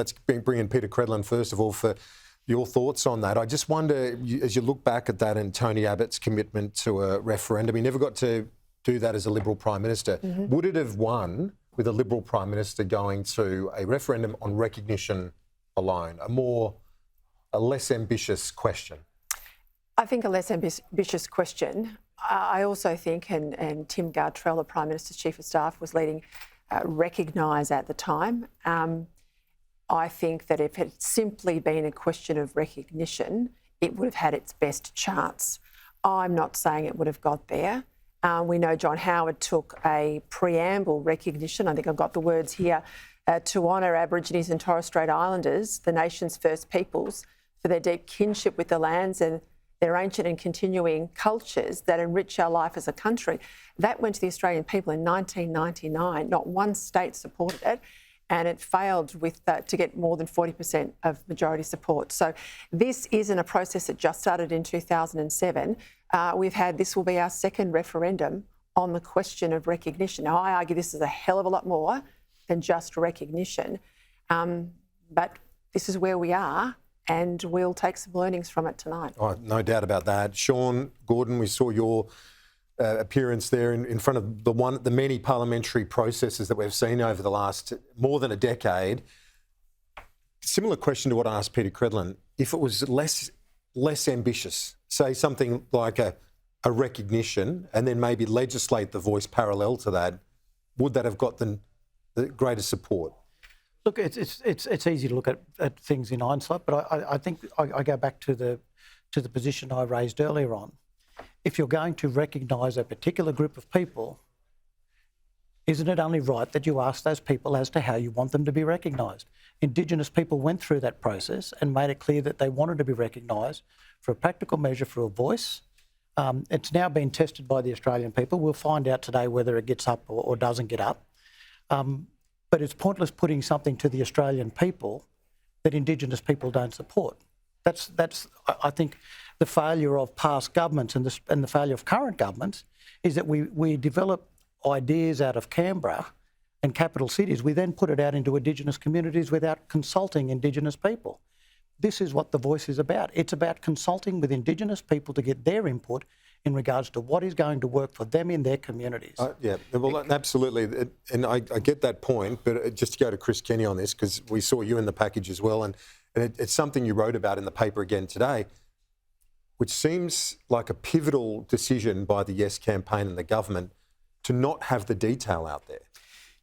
Let's bring in Peta Credlin first of all for your thoughts on that. I just wonder, as you look back at that and Tony Abbott's commitment to a referendum, he never got to do that as a Liberal Prime Minister. Would it have won with a Liberal Prime Minister going to a referendum on recognition alone, a less ambitious question? I think a less ambitious question. I also think, and Tim Gartrell, the Prime Minister's Chief of Staff, was leading recognise at the time. I think that if it had simply been a question of recognition, it would have had its best chance. I'm not saying it would have got there. We know John Howard took a preamble recognition, I think I've got the words here, to honour Aborigines and Torres Strait Islanders, the nation's first peoples, for their deep kinship with the lands and their ancient and continuing cultures that enrich our life as a country. That went to the Australian people in 1999. Not one state supported it, and it failed to get more than 40% of majority support. So this isn't a process that just started in 2007. This will be our second referendum on the question of recognition. Now, I argue this is a hell of a lot more than just recognition, but this is where we are, and we'll take some learnings from it tonight. Oh, no doubt about that. Sean Gordon, we saw your appearance there in front of the many parliamentary processes that we've seen over the last more than a decade. Similar question to what I asked Peta Credlin. If it was less ambitious, say something like a recognition, and then maybe legislate the voice parallel to that, would that have got the greater support? Look, it's easy to look at things in hindsight, but I think I go back to the position I raised earlier on. If you're going to recognise a particular group of people, isn't it only right that you ask those people as to how you want them to be recognised? Indigenous people went through that process and made it clear that they wanted to be recognised for a practical measure, for a voice. It's now been tested by the Australian people. We'll find out today whether it gets up or doesn't get up. But it's pointless putting something to the Australian people that Indigenous people don't support. That's I think, the failure of past governments and the failure of current governments is that we develop ideas out of Canberra and capital cities. We then put it out into Indigenous communities without consulting Indigenous people. This is what the voice is about. It's about consulting with Indigenous people to get their input in regards to what is going to work for them in their communities. Yeah, well, absolutely. And I get that point, but just to go to Chris Kenny on this, because we saw you in the package as well, and it's something you wrote about in the paper again today, which seems like a pivotal decision by the Yes campaign and the government to not have the detail out there.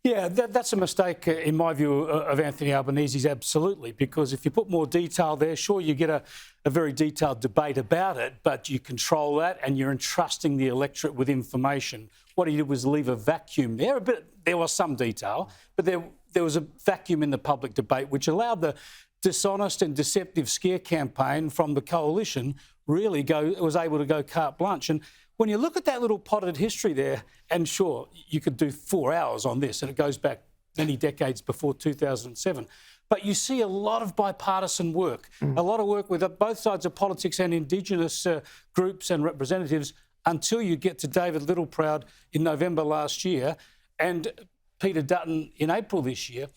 Yeah, that's a mistake, in my view, of Anthony Albanese's, absolutely, because if you put more detail there, sure, you get a very detailed debate about it, but you control that and you're entrusting the electorate with information. What he did was leave a vacuum there. But there was some detail, but there was a vacuum in the public debate which allowed the dishonest and deceptive scare campaign from the coalition was able to go carte blanche. And when you look at that little potted history there, and sure, you could do 4 hours on this, and it goes back many decades before 2007, but you see a lot of bipartisan work, a lot of work with both sides of politics and Indigenous groups and representatives, until you get to David Littleproud in November last year and Peter Dutton in April this year,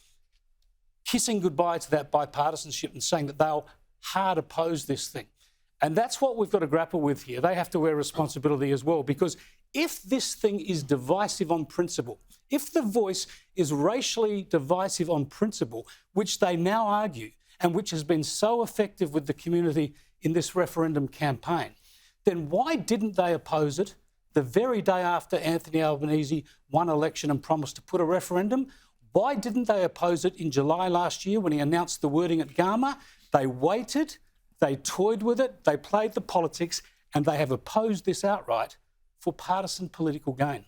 kissing goodbye to that bipartisanship and saying that they'll hard oppose this thing. And that's what we've got to grapple with here. They have to wear responsibility as well, because if this thing is divisive on principle, if the voice is racially divisive on principle, which they now argue, and which has been so effective with the community in this referendum campaign, then why didn't they oppose it the very day after Anthony Albanese won election and promised to put a referendum? Why didn't they oppose it in July last year when he announced the wording at Garma? They waited. They toyed with it, they played the politics, and they have opposed this outright for partisan political gain.